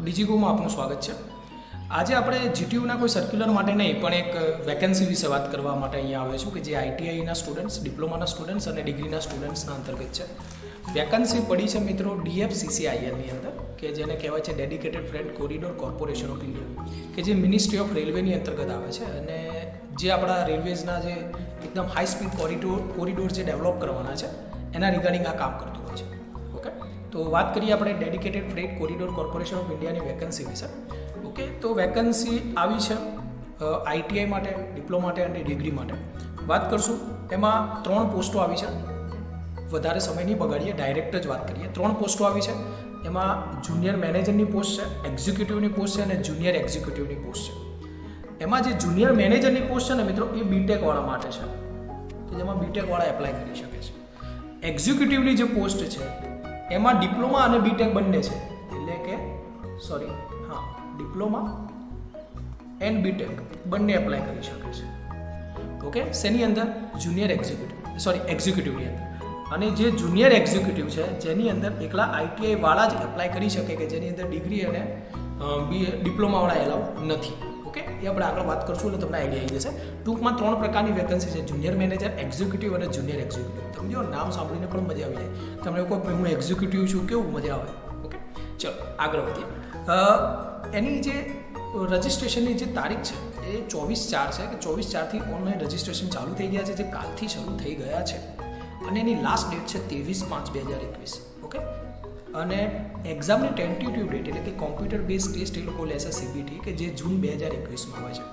ડિજિકોમાં આપનું સ્વાગત છે। આજે આપણે જીટીયુના કોઈ સર્ક્યુલર માટે નહીં પણ એક વેકેન્સી વિશે વાત કરવા માટે અહીંયા આવ્યો છું કે જે આઈટીઆઈના સ્ટુડન્ટ્સ, ડિપ્લોમાના સ્ટુડન્ટ્સ અને ડિગ્રીના સ્ટુડન્ટ્સના અંતર્ગત છે। વેકેન્સી પડી છે મિત્રો DFCCILની અંદર કે જેને કહેવાય છે dedicated freight corridor corporation of India, કે જે મિનિસ્ટ્રી ઓફ રેલવેની અંતર્ગત આવે છે અને જે આપણા રેલવેઝના જે એકદમ હાઈ સ્પીડ કોરિડોર જે ડેવલપ કરવાના છે એના રિગાર્ડિંગ આ કામ કરતું હોય છે। ઓકે, તો વાત કરીએ આપણે dedicated freight corridor corporation of ઇન્ડિયાની વેકેન્સી વિશે। ઓકે, તો વેકેન્સી આવી છે આઈટીઆઈ માટે, ડિપ્લોમા માટે અને ડિગ્રી માટે। વાત કરશું એમાં 3 પોસ્ટો આવી છે। વધારે સમય નહીં બગાડીએ, ડાયરેક્ટ જ વાત કરીએ। 3 પોસ્ટો આવી છે, એમાં જુનિયર મેનેજરની પોસ્ટ છે, એક્ઝિક્યુટિવની પોસ્ટ છે અને જુનિયર એક્ઝિક્યુટિવની પોસ્ટ છે। એમાં જે જુનિયર મેનેજરની પોસ્ટ છે ને મિત્રો, એ બીટેકવાળા માટે છે, કે જેમાં બીટેકવાળા એપ્લાય કરી શકે છે। એક્ઝિક્યુટિવની જે પોસ્ટ છે એમાં ડિપ્લોમા અને બીટેક બંને છે, એટલે કે ડિપ્લોમા એન્ડ બીટેક બંને એપ્લાય કરી શકે છે। ઓકે, શેની અંદર? જુનિયર એક્ઝિક્યુટિવની અંદર। અને જે જુનિયર એક્ઝિક્યુટિવ છે જેની અંદર એકલા આઈટીઆઈ વાળા જ એપ્લાય કરી શકે, કે જેની અંદર ડિગ્રી અને ડિપ્લોમાવાળા એલાઉ નથી। ઓકે, એ આપણે આગળ વાત કરશું એટલે તમને આઈડિયા આવી જશે। ટૂંકમાં 3 પ્રકારની વેકેન્સી છે, જુનિયર મેનેજર, એક્ઝિક્યુટિવ અને જુનિયર એક્ઝિક્યુટિવ। તમે જો નામ સાંભળીને પણ મજા આવી જાય, તમને કહો હું એક્ઝિક્યુટિવ છું, કેવું મજા આવે। ઓકે, ચલો આગળ વધીએ। એની જે રજિસ્ટ્રેશનની જે તારીખ છે એ 24/4 છે, કે 24/4થી ઓનલાઈન રજિસ્ટ્રેશન ચાલુ થઈ ગયા છે, જે કાલથી શરૂ થઈ ગયા છે અને એની લાસ્ટ ડેટ છે 23/5/2021। ઓકે, અને એક્ઝામની ટેન્ટેટિવ ડેટ એટલે કે કોમ્પ્યુટર બેઝ ટેસ્ટ એ લોકો લેશે સીબીટી, કે જે જૂન 2021માં હોય છે।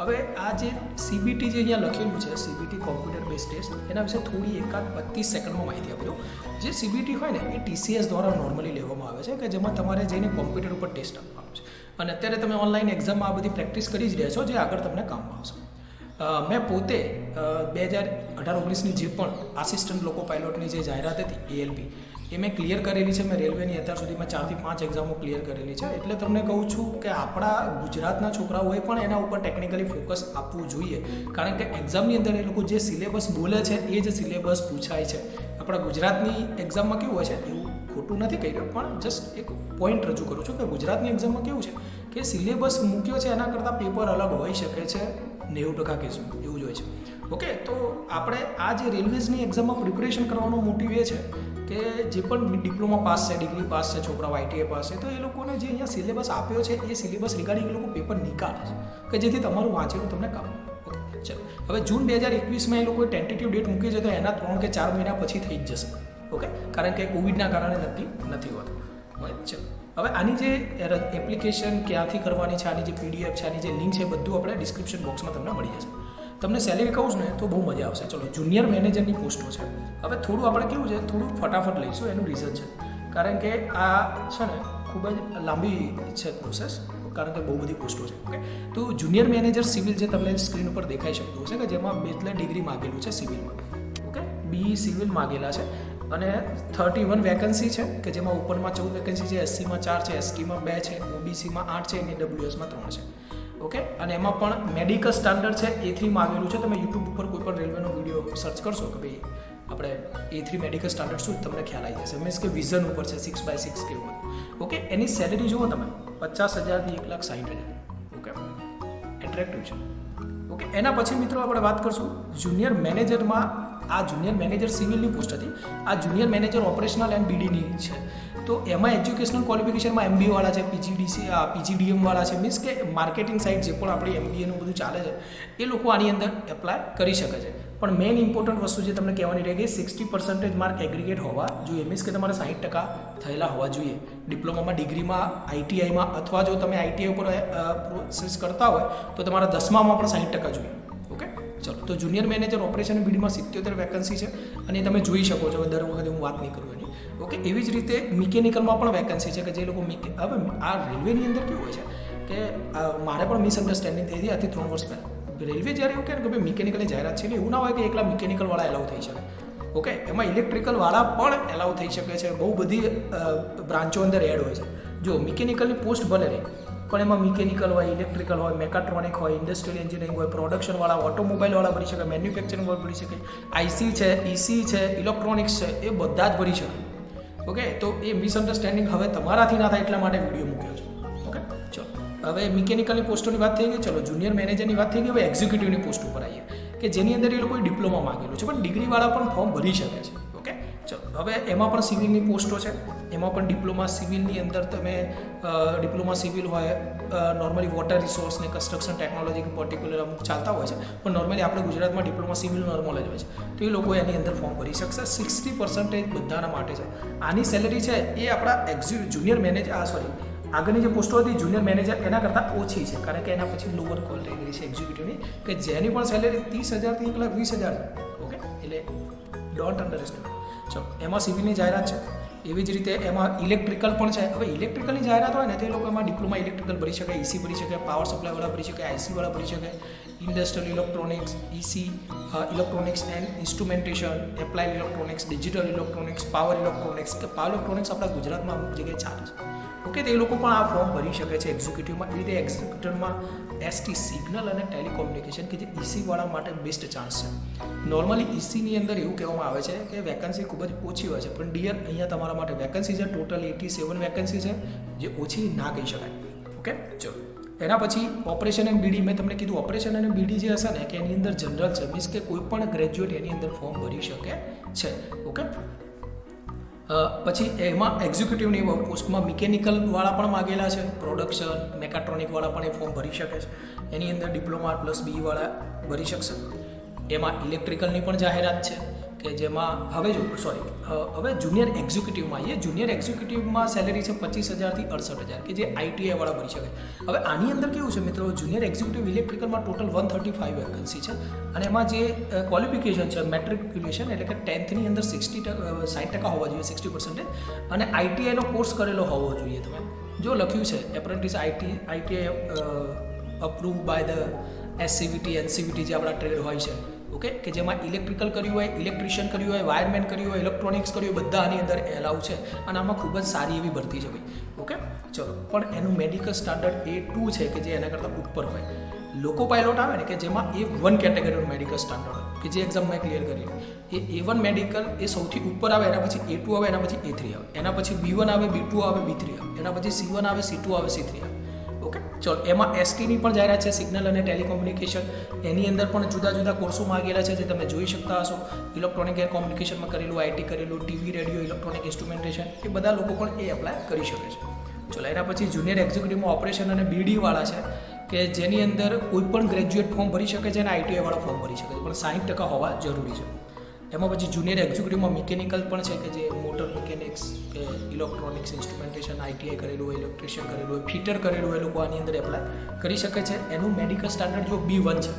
હવે આ જે સીબીટી જે અહીંયા લખેલું છે, સીબીટી કોમ્પ્યુટર બેઝ ટેસ્ટ, એના વિશે થોડી 25 સેકન્ડમાં માહિતી આપી દઉં। જે સીબીટી હોય ને એ TCS દ્વારા નોર્મલી લેવામાં આવે છે, કે જેમાં તમારે જઈને કોમ્પ્યુટર ઉપર ટેસ્ટ આપવાનું છે અને અત્યારે તમે ઓનલાઈન એક્ઝામમાં આ બધી પ્રેક્ટિસ કરી જ રહ્યા છો, જે આગળ તમને કામમાં આવશે। મેં પોતે 2018-19ની જે પણ આસિસ્ટન્ટ લોકો પાયલોટની જે જાહેરાત હતી ALP, એ મેં ક્લિયર કરેલી છે। મેં રેલવેની અત્યાર સુધીમાં 4 થી 5 એક્ઝામો ક્લિયર કરેલી છે, એટલે તમને કહું છું કે આપણા ગુજરાતના છોકરાઓએ પણ એના ઉપર ટેકનિકલી ફોકસ આપવું જોઈએ, કારણ કે એક્ઝામની અંદર એ લોકો જે સિલેબસ બોલે છે એ જ સિલેબસ પૂછાય છે। આપણા ગુજરાતની એક્ઝામમાં કેવું હોય છે, એવું ખોટું નથી કહી રહ્યો પણ જસ્ટ એક પોઈન્ટ રજૂ કરું છું કે ગુજરાતની એક્ઝામમાં કેવું છે કે સિલેબસ મૂક્યો છે એના કરતાં પેપર અલગ હોઈ શકે છે 90% કેસમાં, એવું જ હોય છે। ઓકે, તો આપણે આ જે રેલવેઝની એક્ઝામમાં પ્રિપરેશન કરવાનો મોટિવ એ છે કે જે પણ ડિપ્લોમા પાસ છે, ડિગ્રી પાસ છે, છોકરાઓ આઈટીઆઈ પાસ છે, તો એ લોકોને જે અહીંયા સિલેબસ આપ્યો છે એ સિલેબસ રિગાર્ડિંગ એ લોકો પેપર નીકાળે છે, કે જેથી તમારું વાંચેલું તમને કામ આવે। ઓકે, ચલો હવે જૂન 2021માં એ લોકોએ ટેન્ટેટિવ ડેટ મૂકી છે, તો એના 3 કે 4 મહિના પછી થઈ જ જશે। ઓકે, કારણ કે કોવિડના કારણે નક્કી નથી હોતું। ચલો હવે આની જે એપ્લિકેશન ક્યાંથી કરવાની છે, આની જે PDF છે, આની જે લિંક છે, બધું આપણે ડિસ્ક્રિપ્શન બોક્સમાં તમને મળી જશે। તમને સેલેરી કહું ને તો બહુ મજા આવશે। ચલો, જુનિયર મેનેજરની પોસ્ટો છે। હવે થોડું આપણે કેવું છે, થોડું ફટાફટ લઈશું, એનું રીઝન છે કારણ કે આ છે ને ખૂબ જ લાંબી છે પ્રોસેસ, કારણ કે બહુ બધી પોસ્ટો છે। ઓકે, તો જુનિયર મેનેજર સિવિલ જે તમને સ્ક્રીન ઉપર દેખાઈ શકતું હશે, કે જેમાં બેચલર ડિગ્રી માગેલું છે સિવિલમાં। ઓકે, BE સિવિલ માગેલા છે અને 31 વેકેન્સી છે, કે જેમાં ઓપનમાં 14 વેકેન્સી છે, SCમાં 4 છે, STમાં 2 છે, OBCમાં 8 છે અને AWSમાં 3 છે। ઓકે, અને એમાં પણ મેડિકલ સ્ટાન્ડર્ડ છે A3 માગેલું છે। તમે યુટ્યુબ ઉપર કોઈ પણ રેલવેનો વિડીયો સર્ચ કરશો કે ભાઈ આપણે A3 મેડિકલ સ્ટાન્ડર્ડ શું, તમને ખ્યાલ આવી જશે। મીન્સ કે વિઝન ઉપર છે 6/6 કે એવું। ઓકે, એની સેલેરી જુઓ તમે 50,000 થી 1,60,000। ઓકે, એટ્રેક્ટિવ છે। ઓકે, એના પછી મિત્રો આપણે વાત કરશું જુનિયર મેનેજરમાં। આ જુનિયર મેનેજર સિવિલની પોસ્ટ હતી, આ જુનિયર મેનેજર ઓપરેશનલ એન્ડ BDની છે। તો એમાં એજ્યુકેશનલ ક્વોલિફિકેશનમાં MBA વાળા છે, PGDM વાળા છે, મીન્સ કે માર્કેટિંગ સાઇડ જે પણ આપણી MBAનું બધું ચાલે છે એ લોકો આની અંદર એપ્લાય કરી શકે છે। પણ મેઇન ઇમ્પોર્ટન્ટ વસ્તુ જે તમને કહેવાની રહે કે 60% માર્ક એગ્રીગેટ હોવા જોઈએ, મીન્સ કે તમારે 60% થયેલા હોવા જોઈએ ડિપ્લોમામાં, ડિગ્રીમાં, ITIમાં, અથવા જો તમે ITI ઉપર પ્રોસેસ કરતા હોય તો તમારા 10મામાં પણ 60% જોઈએ। ઓકે, ચલો, તો જુનિયર મેનેજર ઓપરેશન અને BDમાં 77 વેકેન્સી છે અને તમે જોઈ શકો છો, દર વખતે હું વાત નહીં કરું એની। ઓકે, એવી જ રીતે મિકેનિકલમાં પણ વેકેન્સી છે, કે જે લોકો હવે આ રેલવેની અંદર કેવું હોય છે કે મારે પણ મિસઅન્ડરસ્ટેન્ડિંગ થઈ હતી આથી 3 વર્ષ પહેલાં। રેલવે જ્યારે એવું કહે કે ભાઈ મિકેનિકલની જાહેરાત છે, એટલે એવું ના હોય કે એકલા મિકેનિકલવાળા એલાઉ થઈ શકે। ઓકે, એમાં ઇલેક્ટ્રિકલવાળા પણ એલાઉ થઈ શકે છે, બહુ બધી બ્રાન્ચો અંદર એડ હોય છે। જો મિકેનિકલની પોસ્ટ ભલે રહી, પણ એમાં મિકેનિકલ હોય, ઇલેક્ટ્રિકલ હોય, મેકાટ્રોનિક હોય, ઇન્ડસ્ટ્રીયલ એન્જિનિયરિંગ હોય, પ્રોડક્શનવાળા, ઓટોમોબાઈલવાળા ભરી શકે, મેન્યુફેક્ચરિંગવાળા ભરી શકે, IC છે, EC છે, ઇલેક્ટ્રોનિક્સ છે, એ બધા જ ભરી શકે। ઓકે, તો એ મિસઅન્ડરસ્ટેન્ડિંગ હવે તમારાથી ના થાય એટલા માટે વિડીયો મૂક્યો છે। હવે મિકેનિકલની પોસ્ટોની વાત થઈ ગઈ, ચલો જુનિયર મેનેજરની વાત થઈ ગઈ. હવે એક્ઝિક્યુટિવની પોસ્ટ ઉપર આવીએ કે જેની અંદર એ લોકોએ ડિપ્લોમા માંગેલું છે, પણ ડિગ્રીવાળા પણ ફોર્મ ભરી શકે છે. ઓકે, ચલો હવે એમાં પણ સિવિલની પોસ્ટો છે, એમાં પણ ડિપ્લોમા સિવિલની અંદર તમે ડિપ્લોમા સિવિલ હોય, નોર્મલી વોટર રિસોર્સ ને કન્સ્ટ્રક્શન ટેકનોલોજી પર્ટિક્યુલર અમુક ચાલતા હોય છે, પણ નોર્મલી આપણે ગુજરાતમાં ડિપ્લોમા સિવિલ નોર્મલ જ હોય છે, તો એ લોકો એની અંદર ફોર્મ ભરી શકશે. 60% બધાના માટે છે. આની સેલરી છે એ આપણા જુનિયર મેનેજર આગળની જે પોસ્ટો હતી જુનિયર મેનેજર એના કરતાં ઓછી છે, કારણ કે એના પછી લોઅર કેટેગરી છે એક્ઝિક્યુટિવની, કે જેની પણ સેલરી 30,000 થી 1,20,000. ઓકે, એટલે ડોન્ટ અંડરએસ્ટિમેટ. ચલો એમાં સિવિલની જાહેરાત છે. એવી જ રીતે એમાં ઇલેક્ટ્રિકલ પણ છે. હવે ઇલેક્ટ્રિકલની જાહેરાત હોય ને તે લોકો એમાં ડિપ્લોમા ઇલેક્ટ્રિકલ ભરી શકે, ઈસી ભરી શકે, પાવર સપ્લાયવાળા ભરી શકે, આઈસીવાળા ભરી શકે, industrial electronics, EC electronics and instrumentation, applied electronics, digital electronics, power electronics. કે પાવર ઇલેક્ટ્રોનિક્સ આપણા ગુજરાતમાં અમુક જગ્યાએ ચાલે છે. ઓકે, તો એ લોકો પણ આ ફોર્મ ભરી શકે છે એક્ઝિક્યુટિવમાં. એ રીતે એક્ઝિક્યુટિવમાં એસટી સિગ્નલ અને ટેલિકોમ્યુનિકેશન કે જે ઈસીવાળા માટે બેસ્ટ ચાન્સ છે. નોર્મલી ઈસીની અંદર એવું કહેવામાં આવે છે કે વેકન્સી ખૂબ જ ઓછી હોય છે, પણ ડિયર અહીંયા તમારા માટે વેકન્સી છે ટોટલ 87 વેકન્સી છે, જે ઓછી ના કહી શકાય. ઓકે, ચલો એના પછી ઓપરેશન એન્ડ બીડી. મેં તમને કીધું ઓપરેશન અને બીડી જે હશે ને કે એની અંદર જનરલ છે, મીન્સ કે કોઈ પણ ગ્રેજ્યુએટ એની અંદર ફોર્મ ભરી શકે છે. ઓકે, પછી એમાં એક્ઝિક્યુટિવની પોસ્ટમાં મિકેનિકલવાળા પણ માગેલા છે, પ્રોડક્શન મેકાટ્રોનિકવાળા પણ એ ફોર્મ ભરી શકે છે. એની અંદર ડિપ્લોમા પ્લસ બીવાળા ભરી શકશે. એમાં ઇલેક્ટ્રિકલની પણ જાહેરાત છે કે જેમાં હવે જુનિયર એક્ઝિક્યુટિવમાં આવીએ. જુનિયર એક્ઝિક્યુટિવમાં સેલેરી છે 25,000 થી 68,000 કે જે આઈટીઆઈવાળા ભરી શકે. હવે આની અંદર કેવું છે મિત્રો, જુનિયર એક્ઝિક્યુટિવ ઇલેક્ટ્રિકલમાં ટોટલ 135 વેકન્સી છે, અને એમાં જે ક્વોલિફિકેશન છે મેટ્રિક્યુલેશન એટલે કે 10thની અંદર 60% હોવા જોઈએ, 60%, અને આઈટીઆઈનો કોર્સ કરેલો હોવો જોઈએ. તમે જો લખ્યું છે apprentice ITI approve by the SCVT NCVT જે આપણા ટ્રેડ હોય છે. ઓકે, કે જેમાં ઇલેક્ટ્રિકલ કર્યું હોય, ઇલેક્ટ્રિશિયન કર્યું હોય, વાયરમેન કર્યું હોય, ઇલેક્ટ્રોનિક્સ કર્યું હોય, બધા આની અંદર એલાઉ છે, અને આમાં ખૂબ જ સારી એવી ભરતી છે ભાઈ. ઓકે, ચલો પણ એનું મેડિકલ સ્ટાન્ડર્ડ A2 છે કે જે એના કરતાં ઉપર હોય. લોકો પાયલોટ આવે ને કે જેમાં A1 કેટેગરીનું મેડિકલ સ્ટાન્ડર્ડ હોય કે જે એક્ઝામ મેં ક્લિયર કરી, એ A1 મેડિકલ એ સૌથી ઉપર આવે, એના પછી A2 આવે, એના પછી A3 આવે, એના પછી B1 આવે, B2 આવે, B3 આવે, એના પછી C1 આવે, C2 આવે, C3 આવે. ઓકે, ચલો એમાં એસટીની પણ જાહેરાત છે, સિગ્નલ અને ટેલિકોમ્યુનિકેશન. એની અંદર પણ જુદા જુદા કોર્સો માગેલા છે જે તમે જોઈ શકતા હશો. ઇલેક્ટ્રોનિક એર કોમ્યુનિકેશનમાં કરેલું, આઈટી કરેલું, ટીવી રેડિયો ઇલેક્ટ્રોનિક ઇન્સ્ટ્રુમેન્ટેશન, એ બધા લોકો પણ એ એપ્લાય કરી શકે છે. ચલો એના પછી જુનિયર એક્ઝિક્યુટિવમાં ઓપરેશન અને બીડીવાળા છે કે જેની અંદર કોઈ પણ ગ્રેજ્યુએટ ફોર્મ ભરી શકે છે અને આઈટીઆઈવાળા ફોર્મ ભરી શકે છે, પણ 60% હોવા જરૂરી છે. એમાં પછી જુનિયર એક્ઝિક્યુટિવમાં મિકેનિકલ પણ છે કે જે મોટર મિકેનિક્સ કે ઇલેક્ટ્રોનિક્સ ઇન્સ્ટ્રુમેન્ટેશન આઈટીઆઈ કરેલું હોય, ઇલેક્ટ્રિશિયન કરેલું હોય, ફિટર કરેલું હોય, લોકો આની અંદર એપ્લાય કરી શકે છે. એનું મેડિકલ સ્ટાન્ડર્ડ જો B1 છે.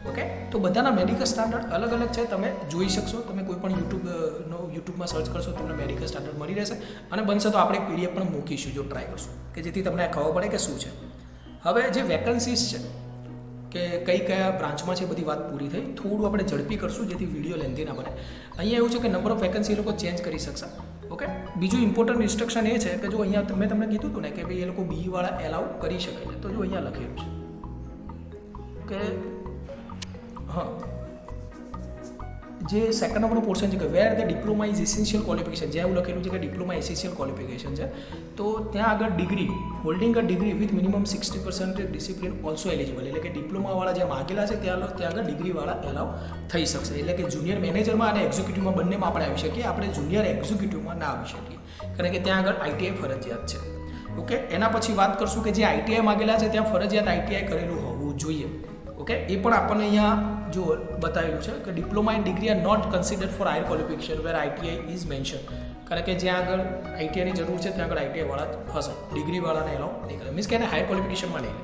ઓકે, તો બધાના મેડિકલ સ્ટાન્ડર્ડ અલગ અલગ છે, તમે જોઈ શકશો. તમે કોઈ પણ યુટ્યુબમાં સર્ચ કરશો તમને મેડિકલ સ્ટાન્ડર્ડ મળી રહેશે, અને બનશે તો આપણે PDF પણ મૂકીશું જો ટ્રાય કરશું, કે જેથી તમને ખબર પડે કે શું છે. હવે જે વેકન્સીસ છે કે કયા બ્રાન્ચમાં છે બધી વાત પૂરી થઈ. થોડું આપણે ઝડપી કરશું જેથી વિડીયો લેન્ધી ના બને. અહીંયા એવું છે કે નંબર ઓફ વેકન્સી એ લોકો ચેન્જ કરી શકશે. ઓકે, બીજું ઇમ્પોર્ટન્ટ ઇન્સ્ટ્રક્શન એ છે કે જો અહીંયા મેં તમને કીધું હતું ને કે ભાઈ એ લોકો બીવાળા એલાઉ કરી શકે છે, તો જો અહીંયા લખેલું છે કે હા, જે સેકન્ડ નંબરનું પોર્શન છે કે where the diploma is essential qualification, જ્યાં એવું લખેલું છે કે ડિપ્લોમા એસેન્શિયલ ક્વોલિફિકેશન છે, તો ત્યાં આગળ degree holding a degree with minimum 60% discipline also eligible, એટલે કે ડિપ્લોમાવાળા જે માગેલા છે ત્યાં આગળ ડિગ્રીવાળા એલાઉ થઈ શકશે. એટલે કે જુનિયર મેનેજરમાં અને એક્ઝિક્યુટિવમાં બંનેમાં આપણે આવી શકીએ, આપણે જુનિયર એક્ઝિક્યુટિવમાં ના આવી શકીએ, કારણ કે ત્યાં આગળ આઈટીઆઈ ફરજિયાત છે. ઓકે, એના પછી વાત કરશું કે જે આઈટીઆઈ માગેલા છે ત્યાં ફરજિયાત આઈટીઆઈ કરેલું હોવું જોઈએ. ઓકે, એ પણ આપણને અહીંયા જો બતાવેલું છે કે diploma and degree are not considered for higher qualification where ITI is mention, કારણ કે જ્યાં આગળ આઈટીઆઈની જરૂર છે ત્યાં આગળ આઈટીઆઈવાળા હશે, ડિગ્રીવાળાને એલાઉ નહીં કરે, મીન્સ કે એને હાયર ક્વોલિફિકેશનમાં નહીં લે.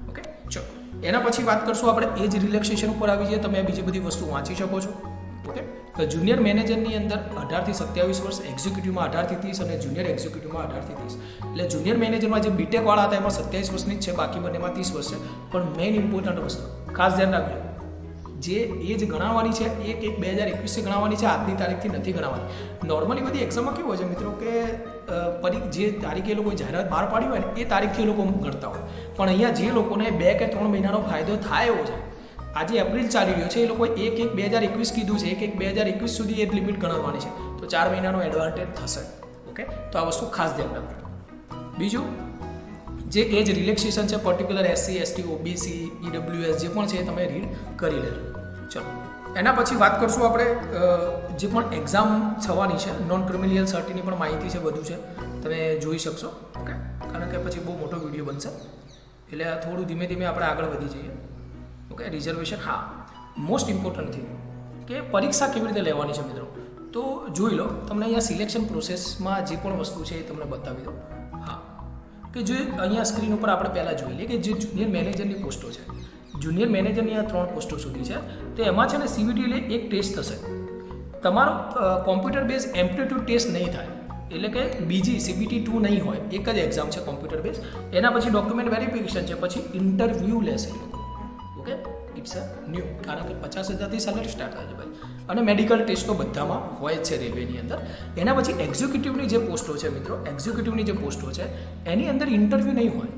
ઓકે, ચલો એના પછી વાત કરશું આપણે એજ રિલેક્સેશન ઉપર આવી જઈએ. તમે બીજી બધી વસ્તુ વાંચી શકો છો. ઓકે, તો જુનિયર મેનેજરની અંદર 18 થી 27 વર્ષ, એક્ઝિક્યુટિવમાં 18 થી 30 અને જુનિયર એક્ઝિક્યુટિવમાં 18 થી 30. એટલે જુનિયર મેનેજરમાં જે બીટેક વાળા હતા એમાં 27 વર્ષની જ છે, બાકી બંનેમાં 30 વર્ષ છે. પણ મેઇન ઇમ્પોર્ટન્ટ વસ્તુ ખાસ ધ્યાન રાખજો, જે એજ ગણાવવાની છે 1/1/2021 ગણાવવાની છે, આજની તારીખથી નથી ગણાવવાની. નોર્મલી બધી એક્ઝામમાં કેવું હોય છે મિત્રો કે જે તારીખે એ લોકોએ જાહેરાત બહાર પાડી હોય ને એ તારીખથી એ લોકો ગણતા હોય, પણ અહીંયા જે લોકોને 2 કે 3 મહિનાનો ફાયદો થાય એવો છે, આજે એપ્રિલ ચાલી રહ્યો છે, એ લોકોએ 1/1/2021 કીધું છે, 1/1/2021 સુધી એ લિમિટ ગણવાની છે, તો 4 મહિનાનો એડવાન્ટેજ થશે. ઓકે, તો આ વસ્તુ ખાસ ધ્યાન રાખજો. બીજું જે એજ રિલેક્સેશન છે particular SC ST OBC EWS જે પણ છે એ તમે રીડ કરી લેજો. ચલો એના પછી વાત કરશું આપણે જે પણ એક્ઝામ થવાની છે નોન ક્રિમિનલ સર્ટિની પણ માહિતી છે, બધું છે તમે જોઈ શકશો. ઓકે, કારણ કે પછી બહુ મોટો વિડીયો બનશે એટલે થોડું ધીમે ધીમે આપણે આગળ વધી જઈએ. ઓકે, રિઝર્વેશન, હા મોસ્ટ ઇમ્પોર્ટન્ટ થિંગ કે પરીક્ષા કેવી રીતે લેવાની છે મિત્રો, તો જોઈ લો. તમને અહીંયા સિલેક્શન પ્રોસેસમાં જે પણ વસ્તુ છે એ તમને બતાવી દો. હા, કે જે અહીંયા સ્ક્રીન ઉપર આપણે પહેલાં જોઈ લઈએ કે જે જુનિયર મેનેજરની પોસ્ટો છે, જુનિયર મેનેજરની આ 3 પોસ્ટો સુધી છે, તો એમાં છે ને CBT એટલે એક ટેસ્ટ થશે. તમારો કોમ્પ્યુટર બેઝ એપ્ટિટ્યૂડ ટેસ્ટ નહીં થાય, એટલે કે બીજી CBT 2 નહીં હોય, એક જ એક્ઝામ છે કોમ્પ્યુટર બેઝ. એના પછી ડોક્યુમેન્ટ વેરિફિકેશન છે, પછી ઇન્ટરવ્યૂ લેશે. ઓકે, ઇટ્સ અ ન્યૂ, કારણ કે 50,000થી સેલેરી સ્ટાર્ટ થાય છે ભાઈ. અને મેડિકલ ટેસ્ટ તો બધામાં હોય જ છે રેલવેની અંદર. એના પછી એક્ઝિક્યુટિવની જે પોસ્ટો છે મિત્રો, એક્ઝિક્યુટિવની જે પોસ્ટો છે એની અંદર ઇન્ટરવ્યૂ નહીં હોય.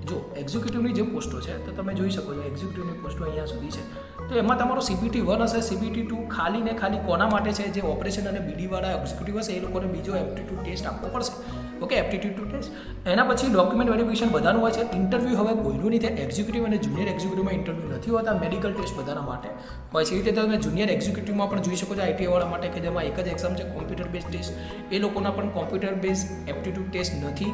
જો એક્ઝિક્યુટિવની જે પોસ્ટો છે તો તમે જોઈ શકો છો એક્ઝિક્યુટિવની પોસ્ટો અહીંયા સુધી છે, તો એમાં તમારો CBT 1 હશે, CBT 2 ખાલી ને ખાલી કોના માટે છે, જે ઓપરેશન અને BD વાળા એક્ઝિક્યુટિવ હશે એ લોકોને બીજો એપ્ટિટ્યૂડ ટેસ્ટ આપવો પડશે. Okay, aptitude test. એના પછી ડોક્યુમેન્ટ વેરિફિકેશન બધાનું હોય છે. ઇન્ટરવ્યૂ હવે કોઈનું નહીં થાય, એક્ઝિક્યુટિવ અને જુનિયર એક્ઝિક્યુટિવમાં ઇન્ટરવ્યૂ નથી હોતા, મેડિકલ ટેસ્ટ બધાના માટે હોય છે. એ રીતે તમે જુનિયર એક્ઝિક્યુટિવમાં પણ જોઈ શકો છો ITI વાળા માટે કે જેમાં એક જ એક્ઝામ છે કોમ્પ્યુટર બેઝ ટેસ્ટ, એ લોકોના પણ કોમ્પ્યુટર બેઝ એપ્ટિટ્યૂડ ટેસ્ટ નથી,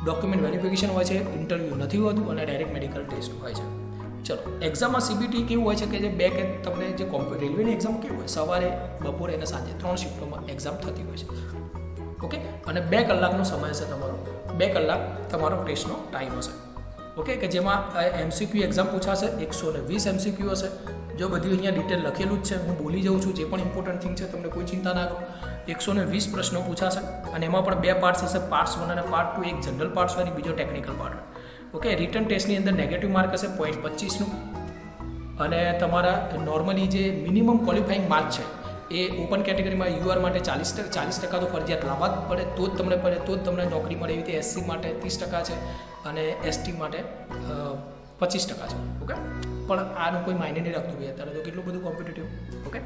ડોક્યુમેન્ટ વેરિફિકેશન હોય છે, ઇન્ટરવ્યૂ નથી હોતું અને ડાયરેક્ટ મેડિકલ ટેસ્ટ હોય છે. ચલો, એક્ઝામમાં CBT કેવું હોય છે કે જે બે કે તમને જે રેલવેની એક્ઝામ કેવું હોય, સવારે બપોરે અને સાંજે 3 શિફ્ટોમાં એક્ઝામ થતી હોય છે. ઓકે, અને 2 કલાકનો સમય હશે તમારો, 2 કલાક તમારો ટેસ્ટનો ટાઈમ હશે. ઓકે, કે જેમાં MCQ એક્ઝામ પૂછાશે, 120 MCQ હશે. જો બધું અહીંયા ડિટેલ લખેલું જ છે, હું બોલી જાઉં છું, જે પણ ઇમ્પોર્ટન્ટ થિંગ છે તમને કોઈ ચિંતા ના કરો. 120 પ્રશ્નો પૂછાશે અને એમાં પણ 2 પાર્ટ્સ હશે, પાર્ટ્સ 1 અને પાર્ટ 2. એક જનરલ પાર્ટ્સ હોય અને બીજો ટેકનિકલ પાર્ટ હોય. ઓકે, રિટર્ન ટેસ્ટની અંદર નેગેટિવ માર્ક હશે 0.25નું, અને તમારા નોર્મલી જે મિનિમમ ક્વોલિફાઈંગ માર્ક છે એ ઓપન કેટેગરીમાં UR માટે 40% તો ફરજિયાત લાવવા જ પડે, તો જ તમને નોકરી મળે. એવી રીતે SC માટે 30% છે અને ST માટે 25% છે. ઓકે, પણ આનું કોઈ માયને નહીં રાખતું ભાઈ, અત્યારે તો કેટલું બધું competitive. Okay,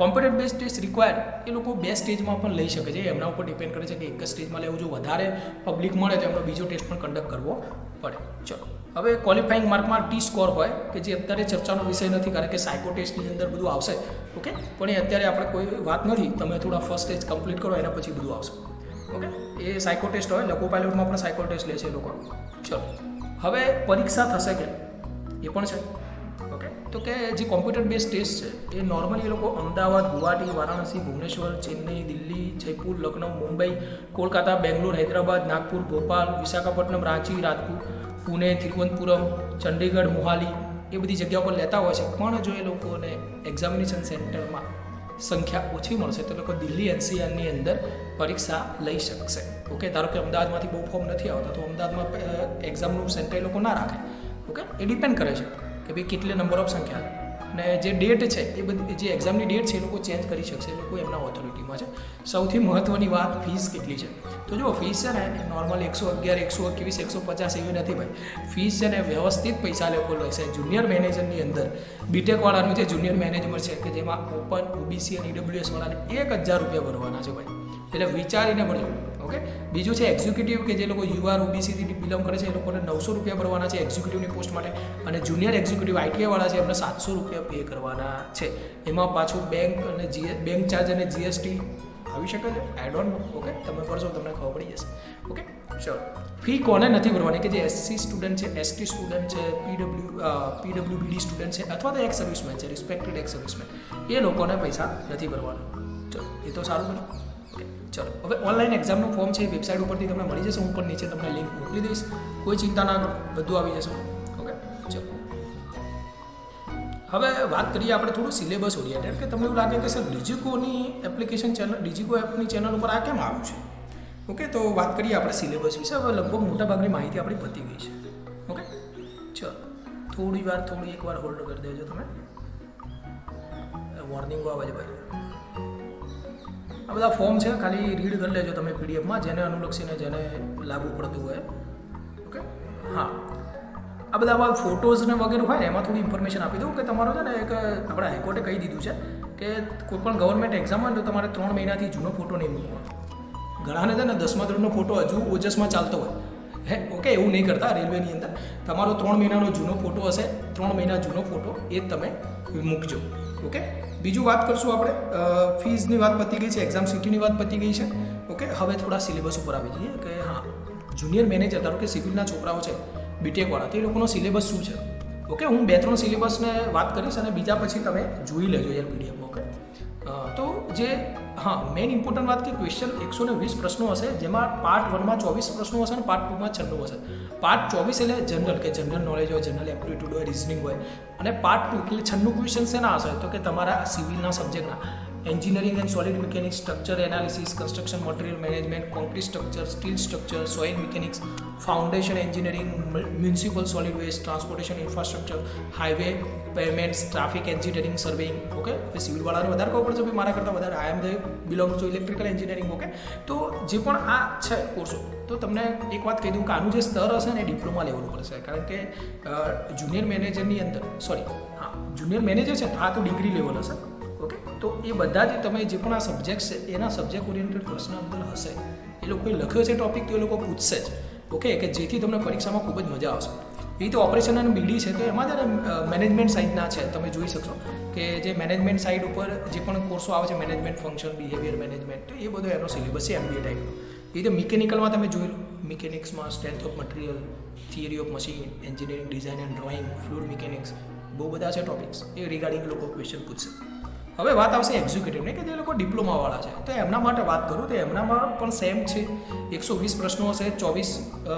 computer base test required એ લોકો 2 સ્ટેજમાં પણ લઈ શકે છે, એમના ઉપર ડિપેન્ડ કરે છે કે એક જ સ્ટેજમાં લેવું. જો વધારે પબ્લિક મળે તો એમનો બીજો ટેસ્ટ પણ કન્ડક્ટ કરવો પડે. ચલો, હવે ક્વોલિફાઈંગ માર્કમાં T સ્કોર હોય કે જે અત્યારે ચર્ચાનો વિષય નથી, કારણ કે સાયકો ટેસ્ટની અંદર બધું આવશે. ઓકે, પણ એ અત્યારે આપણે કોઈ વાત નથી, તમે થોડા ફર્સ્ટ સ્ટેજ કમ્પ્લીટ કરો એના પછી બધું આવશે. ઓકે, એ સાયકો ટેસ્ટ હોય, લોકો પાયલોટમાં પણ સાયકો ટેસ્ટ લે છે એ લોકો. ચલો, હવે પરીક્ષા થશે કે એ પણ છે. ઓકે, તો કે જે કોમ્પ્યુટર બેઝ ટેસ્ટ છે એ નોર્મલી એ લોકો અમદાવાદ, ગુવાહાટી, વારાણસી, ભુવનેશ્વર, ચેન્નઈ, દિલ્હી, જયપુર, લખનઉ, મુંબઈ, કોલકાતા, બેંગ્લોર, હૈદરાબાદ, નાગપુર, ભોપાલ, વિશાખાપટ્ટનમ, રાંચી, રાજકોટ, પુણે, તિરુવનંતપુરમ, ચંડીગઢ, મોહાલી એ બધી જગ્યાઓ પર લેતા હોય છે. પણ જો એ લોકોને એક્ઝામિનેશન સેન્ટરમાં સંખ્યા ઓછી મળશે તો લોકો દિલ્હી NCRની અંદર પરીક્ષા લઈ શકશે. ઓકે, ધારો કે અમદાવાદમાંથી બહુ ફોર્મ નથી આવતા તો અમદાવાદમાં એક્ઝામનું સેન્ટર એ લોકો ના રાખે. ઓકે, એ ડિપેન્ડ કરે છે કે ભાઈ કેટલી નંબર ઓફ સંખ્યા અને જે ડેટ છે એ બધી જે એક્ઝામની ડેટ છે એ લોકો ચેન્જ કરી શકશે, એ લોકો એમના ઓથોરિટીમાં છે. સૌથી મહત્ત્વની વાત ફીસ કેટલી છે. તો જો ફીસ છે ને નોર્મલ 111, 121, 150 એવી નથી ભાઈ. ફીસ છે ને વ્યવસ્થિત પૈસા લોકો લેશે. જુનિયર મેનેજરની અંદર BTech વાળાનું જે જુનિયર મેનેજમેન્ટ છે કે જેમાં ઓપન OBC અને EWS વાળાને 1,000 રૂપિયા ભરવાના છે ભાઈ, એટલે વિચારીને ભરજો. ઓકે, બીજું છે એક્ઝિક્યુટિવ કે જે લોકો UR OBCથી બિલોંગ કરે છે એ લોકોને 900 રૂપિયા ભરવાના છે એક્ઝિક્યુટિવની પોસ્ટ માટે, અને જુનિયર એક્ઝિક્યુટિવ ITI વાળા છે એમને 700 રૂપિયા પે કરવાના છે. એમાં પાછું બેંક ચાર્જ અને GST આવી શકે છે, આઈ ડોન્ટ નો. ઓકે, તમે કરશો તમને ખબર પડી જશે. ઓકે, ચલો, ફી કોને નથી ભરવાની કે જે SC સ્ટુડન્ટ છે, ST સ્ટુડન્ટ છે, PWBD સ્ટુડન્ટ છે અથવા તો એક્સ સર્વિસમેન છે, રિસ્પેક્ટેડ એક્સ સર્વિસમેન, એ લોકોને પૈસા નથી ભરવાના. ચલો, એ તો સારું બને. ઓકે, ચલો, હવે ઓનલાઈન એક્ઝામનું ફોર્મ છે વેબસાઇટ ઉપરથી તમને મળી જશે. હું પણ નીચે તમને લિંક મોકલી દઈશ, કોઈ ચિંતા ના કરો, બધું આવી જશે. ઓકે, ચલો, હવે વાત કરીએ આપણે થોડું સિલેબસ ઓરિએન્ટેડ, કે તમને એવું લાગે કે સર ડિજિકોની એપ્લિકેશન ચેનલ, ડિજિકો એપની ચેનલ ઉપર આ કેમ આવ્યું છે. ઓકે, તો વાત કરીએ આપણે સિલેબસ વિશે. હવે લગભગ મોટાભાગની માહિતી આપણી પતી ગઈ છે. ઓકે, ચલો, થોડી એકવાર હોલ્ડ કરી દેજો તમે, વોર્નિંગો આવે છે ભાઈ. આ બધા ફોર્મ છે, ખાલી રીડ કરી લેજો તમે PDFમાં, જેને અનુલક્ષીને જેને લાગુ પડતું હોય. ઓકે, હા, આ બધા ફોટોઝ ને વગેરે હોય ને એમાં થોડી ઇન્ફોર્મેશન આપી દઉં કે તમારો છે ને એક આપણે હાઈકોર્ટે કહી દીધું છે કે કોઈ પણ ગવર્મેન્ટ એક્ઝામ હોય તો તમારે 3 મહિનાથી જૂનો ફોટો નહીં મૂકવાનો. ઘણાને છે ને 10મા ધોરણનો ફોટો હજુ ઓજસમાં ચાલતો હોય ઓકે, એવું નહીં કરતા. રેલવેની અંદર તમારો 3 મહિનાનો જૂનો ફોટો હશે, 3 મહિના જૂનો ફોટો એ તમે મૂકજો. ઓકે, બીજું વાત કરશું આપણે. ફીઝની વાત પતી ગઈ છે, એક્ઝામ સિટીની વાત પતી ગઈ છે. ઓકે, હવે થોડા સિલેબસ ઉપર આવી જઈએ કે હા, જુનિયર મેનેજર ધારો કે સિવિલના છોકરાઓ છે બીટેકવાળા, તે લોકોનો સિલેબસ શું છે. ઓકે, હું 2-3 સિલેબસને વાત કરીશ અને બીજા પછી તમે જોઈ લેજો યાર પીડીએફમાં. ઓકે, તો જે હા મેઇન ઇમ્પોર્ટન્ટ વાત કે ક્વેશ્ચન 120 પ્રશ્નો હશે, જેમાં પાર્ટ 1માં 24 પ્રશ્નો હશે અને પાર્ટ 2માં 96 હશે. પાર્ટ 24 એટલે જનરલ, કે જનરલ નોલેજ હોય, જનરલ એપ્ટિટ્યૂડ હોય, રિઝનિંગ હોય. અને પાર્ટ 2 એટલે 96 ક્વેશ્ચન શેના હશે, તો કે તમારા સિવિલના સબ્જેક્ટના engineering and solid mechanics, structure analysis, construction material management, concrete structure, steel structure, soil mechanics, foundation engineering, municipal solid waste, transportation infrastructure, highway payments, traffic engineering, surveying. Okay, સિવિલવાળાને વધારે ખબર પડશે ભાઈ, મારા કરતાં વધારે. I am the belong to electrical engineering. Okay, તો જે પણ આ છે કોર્સો, તો તમને એક વાત કહી દઉં કે આનું જે સ્તર હશે ને એ ડિપ્લોમા લેવલ ઉપર હશે, કારણ કે જુનિયર મેનેજરની અંદર જુનિયર મેનેજર છે આ તો ડિગ્રી લેવલ હશે. ઓકે, તો એ બધા જે તમે જે પણ આ સબ્જેક્ટ છે એના સબ્જેક્ટ ઓરિએન્ટેડ પ્રશ્ન અંદર હશે. એ લોકોએ લખ્યો છે ટોપિક, તો એ લોકો પૂછશે જ. ઓકે, કે જેથી તમને પરીક્ષામાં ખૂબ જ મજા આવશે. એ તો ઓપરેશન અને બીડી છે, તો એમાં જ્યારે મેનેજમેન્ટ સાઇડના છે, તમે જોઈ શકશો કે જે મેનેજમેન્ટ સાઇડ ઉપર જે પણ કોર્સો આવે છે, મેનેજમેન્ટ ફંક્શન, બિહેવિયર મેનેજમેન્ટ, તો એ બધો એનો સિલેબસ છે MBA ટાઈપનો. એ રીતે મિકેનિકલમાં તમે જોઈ લો, મિકેનિક્સમાં strength of material, theory of machine, engineering design and drawing, fluid mechanics, બહુ બધા છે ટોપિક્સ. એ રિગાર્ડિંગ લોકો ક્વેશ્ચન પૂછશે. હવે વાત આવશે એક્ઝિક્યુટિવને, કે જે લોકો ડિપ્લોમાવાળા છે, તો એમના માટે વાત કરું તો એમનામાં પણ સેમ છે. 120 પ્રશ્નો હશે, 24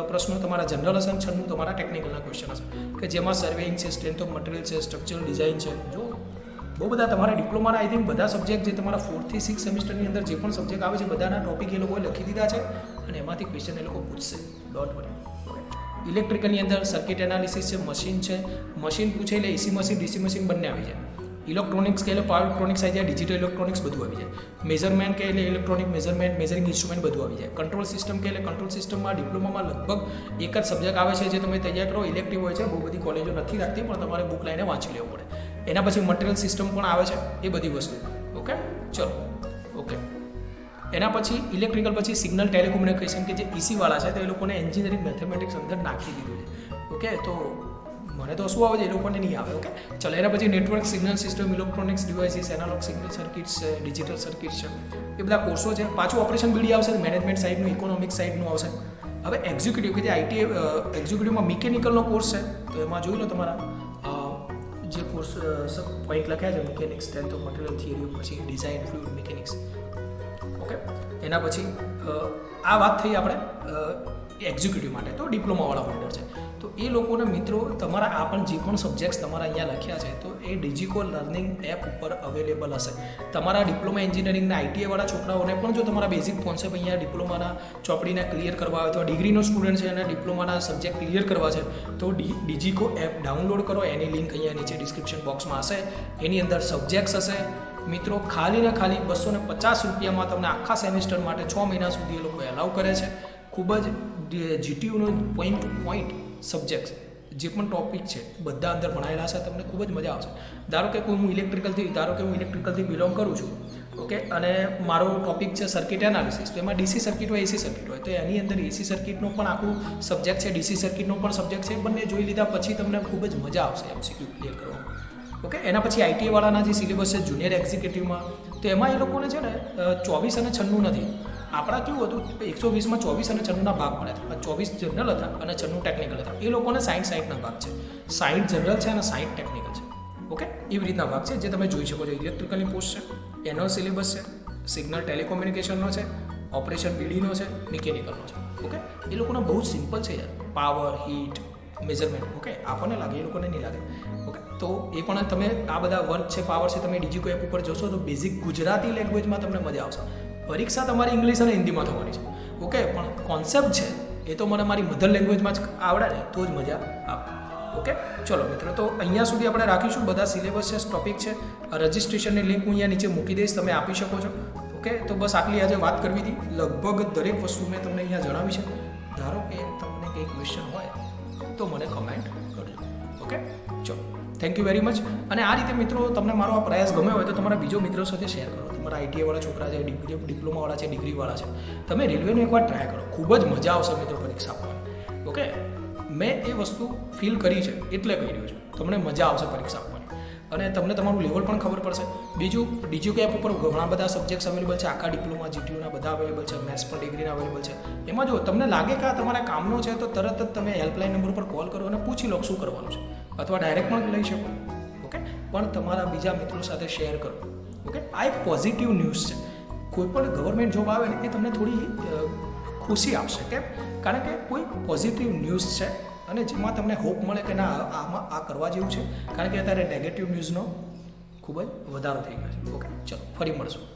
પ્રશ્નો તમારા જનરલ હશે અને 96 તમારા ટેકનિકલના ક્વેશ્ચન હશે, કે જેમાં સર્વેઇંગ છે, સ્ટ્રેન્થ ઓફ મટીરિયલ છે, સ્ટ્રક્ચરલ ડિઝાઇન છે. જો બહુ બધા તમારા ડિપ્લોમાના આઈ થિંક બધા સબ્જેક્ટ જે તમારા 4 થી 6 સેમિસ્ટરની અંદર જે પણ સબ્જેક્ટ આવે છે, બધાના ટોપિક એ લોકોએ લખી દીધા છે અને એમાંથી ક્વેશ્ચન એ લોકો પૂછશે. Don't worry. ઇલેક્ટ્રિકલની અંદર સર્કિટ એનાલિસિસ છે, મશીન છે, મશીન પૂછે એટલે એસી મશીન, ડીસી મશીન બંને આવી જાય. ઇલેક્ટ્રોનિક્સ કે એટલે પાવર ઇલેક્ટ્રોનિક્સ આવી જાય, ડિજિટલ ઇલેક્ટ્રોનિક્સ બધું આવી જાય. મેઝરમેન્ટ કે એટલે ઇલેક્ટ્રોનિક મેઝરમેન્ટ, મેઝરિંગ ઇન્સ્ટ્રુમેન્ટ બધું આવી જાય. કંટ્રોલ સિસ્ટમ કે એટલે કંટ્રોલ સિસ્ટમમાં ડિપ્લોમામાં લગભગ એક જ સબ્જેક્ટ આવે છે જે તમે તૈયાર કરો. ઇલેક્ટિવ હોય છે, બહુ બધી કોલેજો નથી રાખતી, પણ તમારે બુક લઈને વાંચી લેવું પડે. એના પછી મટીરિયલ સિસ્ટમ પણ આવે છે, એ બધી વસ્તુ. ઓકે, ચલો. ઓકે, એના પછી ઇલેક્ટ્રિકલ પછી સિગ્નલ ટેલિકોમ્યુનિકેશન, કે જે EC વાળા છે, તો એ લોકોને એન્જિનિયરિંગ મેથેમેટિક્સ અંદર નાખી દીધું છે. ઓકે, તો મને તો શું આવે છે એ લોકોને નહીં આવે. ઓકે, ચલો. એના પછી network signal system, electronics devices, analogue signal circuits છે, ડિજિટલ સર્કિટ્સ છે, એ બધા કોર્સો છે. પાછું ઓપરેશન બીડી આવશે, મેનેજમેન્ટ સાઇડનું, ઇકોનોમિક્સ સાઇડનું આવશે. હવે એક્ઝિક્યુટિવ, કે જે IT એક્ઝિક્યુટિવમાં મિકેનિકલનો કોર્સ છે, તો એમાં જોઈ લો તમારા જે કોર્સ પોઈન્ટ લખ્યા છે, mechanics, strength of material, theory of machine, design, fluid mechanics. Okay, એના પછી આ વાત થઈ આપણે એક્ઝિક્યુટિવ માટે, તો ડિપ્લોમાવાળા હોલ્ડર છે, તો એ લોકોને મિત્રો તમારા આ પણ જે પણ સબ્જેક્ટ્સ તમારા અહીંયા લખ્યા છે, તો એ ડિજિકો લર્નિંગ એપ ઉપર અવેલેબલ હશે. તમારા ડિપ્લોમા એન્જિનિયરિંગના ITI-વાળા છોકરાઓને પણ જો તમારા બેઝિક કોન્સેપ્ટ અહીંયા ડિપ્લોમાના ચોપડીને ક્લિયર કરવા હોય, તો ડિગ્રીનો સ્ટુડન્ટ છે અને ડિપ્લોમાના સબ્જેક્ટ ક્લિયર કરવા છે, તો ડિજિકો એપ ડાઉનલોડ કરો. એની લિંક અહીંયા નીચે ડિસ્ક્રિપ્શન બોક્સમાં હશે. એની અંદર સબ્જેક્ટ્સ હશે મિત્રો. ખાલી ને ખાલી 250 રૂપિયામાં તમને આખા સેમિસ્ટર માટે 6 મહિના સુધી એ લોકો એલાઉ કરે છે. ખૂબ જ GTUનો પોઈન્ટ ટુ પોઈન્ટ સબ્જેક્ટ જે પણ ટોપિક છે બધા અંદર ભણાયેલા છે. તમને ખૂબ જ મજા આવશે. ધારો કે હું ઇલેક્ટ્રિકલથી બિલોંગ કરું છું. ઓકે, અને મારો ટોપિક છે સર્કિટ એનાલિસિસ, તો એમાં DC સર્કિટ હોય, AC સર્કિટ હોય, તો એની અંદર AC સર્કિટનો પણ આખું સબ્જેક્ટ છે, DC સર્કિટનો પણ સબ્જેક્ટ છે. બંને જોઈ લીધા પછી તમને ખૂબ જ મજા આવશે MCQ ક્લિયર કરવામાં. ઓકે, એના પછી ITI-વાળાના જે સિલેબસ છે જુનિયર એક્ઝિક્યુટિવમાં, તો એમાં એ લોકોને છે ને 24 અને 96 નથી. આપણા કેવું હતું, 120માં 24 અને 96ના ભાગ પડ્યા હતા. 24 જનરલ હતા અને 96 ટેકનિકલ હતા. એ લોકોને 60-60ના ભાગ છે. 60 જનરલ છે અને 60 ટેકનિકલ છે. ઓકે, એવી રીતના ભાગ છે જે તમે જોઈ શકો છો. ઇલેક્ટ્રિકલની પોસ્ટ છે, એનો સિલેબસ છે, સિગ્નલ ટેલિકોમ્યુનિકેશનનો છે, ઓપરેશન BDનો છે, મિકેનિકલનો છે. ઓકે, એ લોકોને બહુ જ સિમ્પલ છે યાર. Power, heat, measurement. ઓકે, આપણને લાગે, એ લોકોને નહીં લાગે. ઓકે, તો એ પણ તમે આ બધા વર્ક છે, પાવર છે, તમે ડિજિકો એપ ઉપર જશો તો બેઝિક ગુજરાતી લેંગ્વેજમાં તમને મજા આવશે. પરીક્ષા તમારી ઇંગ્લિશ અને હિન્દીમાં થવાની છે. ઓકે, પણ કોન્સેપ્ટ છે એ તો મને મારી મધર લેંગ્વેજમાં જ આવડે ને તો જ મજા આવે. ઓકે, ચલો મિત્રો, તો અહીંયા સુધી આપણે રાખીશું. બધા સિલેબસ છે, ટોપિક છે. રજિસ્ટ્રેશનની લિંક હું અહીંયા નીચે મૂકી દઈશ, તમે આપી શકો છો. ઓકે, તો બસ આટલી આજે વાત કરવી હતી. લગભગ દરેક વસ્તુ મેં તમને અહીંયા જણાવી છે. ધારો કે તમને કંઈ ક્વેશ્ચન હોય તો મને કમેન્ટ કરજો. ઓકે, ચલો, થેન્ક યુ વેરી મચ. અને આ રીતે મિત્રો તમને મારો આ પ્રયાસ ગમ્યો હોય તો તમારા બીજો મિત્રો સાથે શેર કરો. તમારા ITI-વાળા છોકરા છે, ડિપ્લોમાવાળા છે, ડિગ્રીવાળા છે, તમે રેલવેનો એકવાર ટ્રાય કરો. ખૂબ જ મજા આવશે મિત્રો પરીક્ષા આપવાની. ઓકે, મેં એ વસ્તુ ફીલ કરી છે એટલે કહી રહ્યો છું. તમને મજા આવશે પરીક્ષા આપવાની અને તમને તમારું લેવલ પણ ખબર પડશે. બીજું ડીજીકો એપ ઉપર ઘણા બધા સબ્જેક્ટ્સ અવેલેબલ છે, આખા ડિપ્લોમા જીટીયુના બધા અવેલેબલ છે, મેથ્સ પણ ડિગ્રીના અવેલેબલ છે. એમાં જો તમને લાગે કે આ તમારા કામનો છે તો તરત જ તમે હેલ્પલાઇન નંબર ઉપર કોલ કરો અને પૂછી લો શું કરવાનું છે, અથવા ડાયરેક્ટ પણ લઈ શકો. ઓકે, પણ તમારા બીજા મિત્રો સાથે શેર કરો. ઓકે, આ એક પોઝિટિવ ન્યૂઝ છે. કોઈ પણ ગવર્મેન્ટ જોબ આવે ને એ તમને થોડી ખુશી આપશે. કેમ? કારણ કે કોઈ પોઝિટિવ ન્યૂઝ છે અને જેમાં તમને હોપ મળે કે ના આમાં આ કરવા જેવું છે. કારણ કે અત્યારે નેગેટિવ ન્યૂઝનો ખૂબ જ વધારો થઈ ગયો છે. ઓકે, ચલો ફરી મળશું.